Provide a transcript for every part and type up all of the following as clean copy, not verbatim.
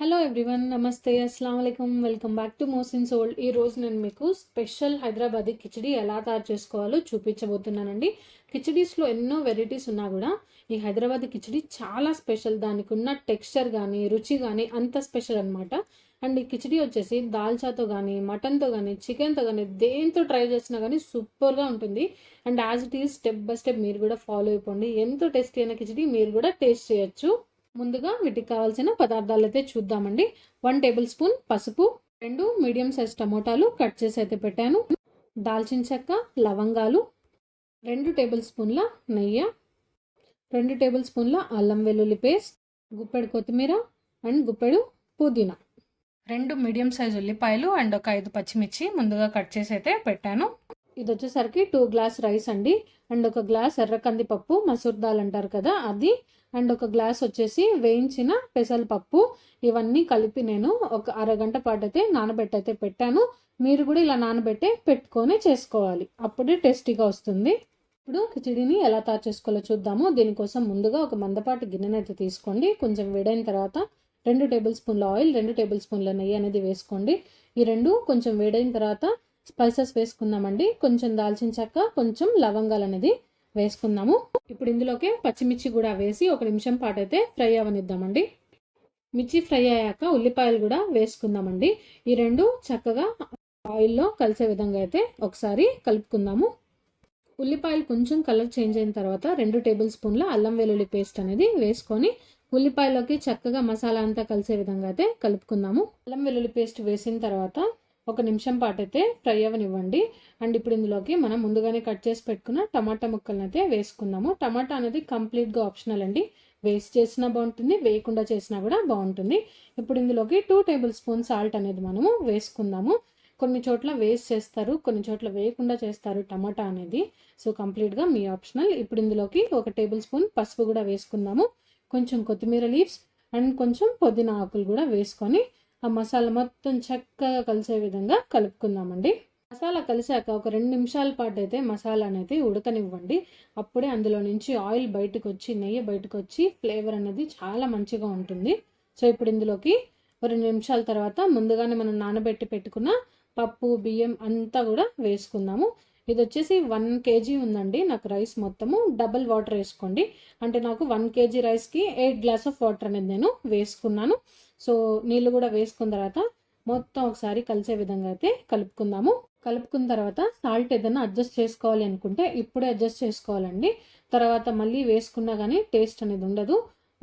Hello everyone, namaste, అస్సలం వాలేకుమ్. Welcome back to Mohsin's world. ఈ రోజు నేను మీకు స్పెషల్ హైదరాబాదీ కిచిడి ఎలా తయారు చేసుకోవాలో చూపించబోతున్నానండి. కిచిడీస్లో ఎన్నో వెరైటీస్ ఉన్నా కూడా ఈ హైదరాబాదీ కిచిడి చాలా స్పెషల్. దానికి ఉన్న టెక్స్చర్ కానీ రుచి కానీ అంత స్పెషల్ అనమాట. అండ్ ఈ కిచిడి వచ్చేసి దాల్చాతో కానీ మటన్తో కానీ చికెన్తో కానీ దేంతో ట్రై చేసినా కానీ సూపర్గా ఉంటుంది. And as it is step by step మీరు కూడా ఫాలో అయిపోండి. ఎంతో టేస్టీ అయిన కిచిడి మీరు కూడా టేస్ట్ చేయొచ్చు. ముందుగా వీటికి కావాల్సిన పదార్థాలు అయితే చూద్దామండి. 1 టేబుల్ స్పూన్ పసుపు, 2 మీడియం సైజ్ టమోటాలు కట్ చేసి అయితే పెట్టాను, దాల్చిన చెక్క, లవంగాలు, 2 టేబుల్ స్పూన్ల నెయ్యి, 2 టేబుల్ స్పూన్ల అల్లం వెల్లుల్లి పేస్ట్, గుప్పెడు కొత్తిమీర అండ్ గుప్పెడు పుదీనా, 2 మీడియం సైజ్ ఉల్లిపాయలు అండ్ ఒక 5 పచ్చిమిర్చి ముందుగా కట్ చేసి అయితే పెట్టాను. ఇది వచ్చేసరికి 2 గ్లాస్ రైస్ అండి. అండ్ ఒక గ్లాస్ ఎర్ర కందిపప్పు, మసూర్ దాల్ అంటారు కదా అది, అండ్ ఒక గ్లాస్ వచ్చేసి వేయించిన పెసరపప్పు. ఇవన్నీ కలిపి నేను ఒక అరగంట పాటు అయితే నానబెట్టయితే పెట్టాను. మీరు కూడా ఇలా నానబెట్టే పెట్టుకొని చేసుకోవాలి, అప్పుడే టేస్టీగా వస్తుంది. ఇప్పుడు కిచిడిని ఎలా తయారు చేసుకోవాలో చూద్దాము. దీనికోసం ముందుగా ఒక మందపాటి గిన్నెనైతే తీసుకోండి. కొంచెం వేడైన తర్వాత 2 టేబుల్ స్పూన్ల ఆయిల్, 2 టేబుల్ స్పూన్ల నెయ్యి అనేది వేసుకోండి. ఈ రెండు కొంచెం వేడైన తర్వాత స్పైసెస్ వేసుకుందామండి. కొంచెం దాల్చిన చెక్క, కొంచెం లవంగాలు అనేది వేసుకుందాము. ఇప్పుడు ఇందులోకి పచ్చిమిర్చి కూడా వేసి 1 నిమిషం పాటు అయితే ఫ్రై అవనిద్దామండి. మిర్చి ఫ్రై అయ్యాక ఉల్లిపాయలు కూడా వేసుకుందామండి. ఈ రెండు చక్కగా ఆయిల్లో కలిసే విధంగా అయితే ఒకసారి కలుపుకుందాము. ఉల్లిపాయలు కొంచెం కలర్ చేంజ్ అయిన తర్వాత 2 టేబుల్ స్పూన్ల అల్లం వెల్లుల్లి పేస్ట్ అనేది వేసుకొని ఉల్లిపాయలోకి చక్కగా మసాలా అంతా కలిసే విధంగా అయితే కలుపుకుందాము. అల్లం వెల్లుల్లి పేస్ట్ వేసిన తర్వాత 1 నిమిషం పాటు అయితే ఫ్రై అవ్వనివ్వండి. అండ్ ఇప్పుడు ఇందులోకి మనం ముందుగానే కట్ చేసి పెట్టుకున్న టమాటా ముక్కలను అయితే వేసుకుందాము. టమాటా అనేది కంప్లీట్గా ఆప్షనల్ అండి. వేస్ట్ చేసినా బాగుంటుంది, వేయకుండా చేసినా కూడా బాగుంటుంది. ఇప్పుడు ఇందులోకి 2 టేబుల్ స్పూన్ సాల్ట్ అనేది మనము వేసుకుందాము. కొన్ని చోట్ల వేస్ట్ చేస్తారు, కొన్ని చోట్ల వేయకుండా చేస్తారు టమాటా అనేది. సో కంప్లీట్గా మీ ఆప్షనల్. ఇప్పుడు ఇందులోకి 1 టేబుల్ స్పూన్ పసుపు కూడా వేసుకుందాము. కొంచెం కొత్తిమీర లీవ్స్ అండ్ కొంచెం పుదీనా ఆకులు కూడా వేసుకొని ఆ మసాలా మొత్తం చక్కగా కలిసే విధంగా కలుపుకుందామండి. మసాలా కలిసాక ఒక 2 నిమిషాల పాటు అయితే మసాలా అనేది ఉడకనివ్వండి. అప్పుడే అందులో నుంచి ఆయిల్ బయటకు వచ్చి నెయ్యి బయటకు వచ్చి ఫ్లేవర్ అనేది చాలా మంచిగా ఉంటుంది. సో ఇప్పుడు ఇందులోకి 2 నిమిషాల తర్వాత ముందుగానే మనం నానబెట్టి పెట్టుకున్న పప్పు, బియ్యం అంతా కూడా వేసుకుందాము. ఇది వచ్చేసి 1 kg ఉందండి నాకు రైస్ మొత్తము. డబల్ వాటర్ వేసుకోండి. అంటే నాకు 1 kg రైస్కి 8 గ్లాస్ ఆఫ్ వాటర్ అనేది నేను వేసుకున్నాను. సో నీళ్ళు కూడా వేసుకున్న తర్వాత మొత్తం ఒకసారి కలిసే విధంగా అయితే కలుపుకుందాము. కలుపుకున్న తర్వాత సాల్ట్ ఏదైనా అడ్జస్ట్ చేసుకోవాలి అనుకుంటే ఇప్పుడే అడ్జస్ట్ చేసుకోవాలండి. తర్వాత మళ్ళీ వేసుకున్నా కానీ టేస్ట్ అనేది ఉండదు,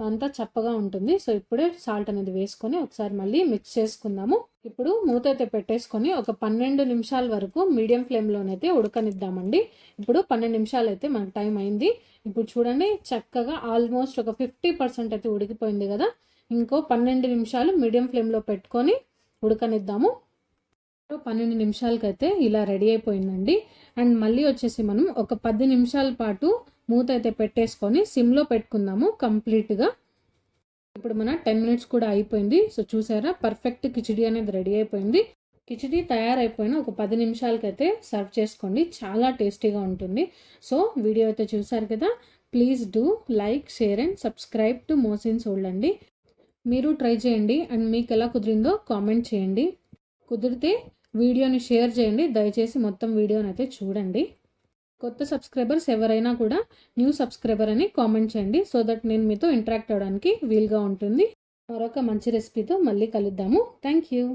అంతా చప్పగా ఉంటుంది. సో ఇప్పుడే సాల్ట్ అనేది వేసుకొని ఒకసారి మళ్ళీ మిక్స్ చేసుకుందాము. ఇప్పుడు మూత అయితే పెట్టేసుకొని ఒక 12 నిమిషాల వరకు మీడియం ఫ్లేమ్లోనైతే ఉడకనిద్దామండి. ఇప్పుడు 12 నిమిషాలు అయితే మనకు టైం అయింది. ఇప్పుడు చూడండి చక్కగా ఆల్మోస్ట్ ఒక 50% అయితే ఉడికిపోయింది కదా. ఇంకో 12 నిమిషాలు మీడియం ఫ్లేమ్లో పెట్టుకొని ఉడకనిద్దాము. 12 నిమిషాలకైతే ఇలా రెడీ అయిపోయిందండి. అండ్ మళ్ళీ వచ్చేసి మనం ఒక 10 నిమిషాల పాటు మూత అయితే పెట్టేసుకొని సిమ్లో పెట్టుకుందాము కంప్లీట్గా. ఇప్పుడు మన 10 మినిట్స్ కూడా అయిపోయింది. సో చూసారా, పర్ఫెక్ట్ కిచిడి అనేది రెడీ అయిపోయింది. కిచిడి తయారైపోయిన ఒక 10 నిమిషాలకైతే సర్వ్ చేసుకోండి, చాలా టేస్టీగా ఉంటుంది. సో వీడియో అయితే చూసారు కదా, please do like, share and subscribe to Mohsin's world అండి. మీరు ట్రై చేయండి అండ్ మీకు ఎలా కుదిరిందో కామెంట్ చేయండి. కుదిరితే వీడియోని షేర్ చేయండి. దయచేసి మొత్తం వీడియోని అయితే చూడండి. కొత్త సబ్స్క్రైబర్స్ ఎవరైనా కూడా న్యూ సబ్స్క్రైబర్ అని కామెంట్ చేయండి, సో దట్ నేను మీతో ఇంటరాక్ట్ అవ్వడానికి వీలుగా ఉంటుంది. మరొక మంచి రెసిపీతో మళ్ళీ కలుద్దాము. Thank you.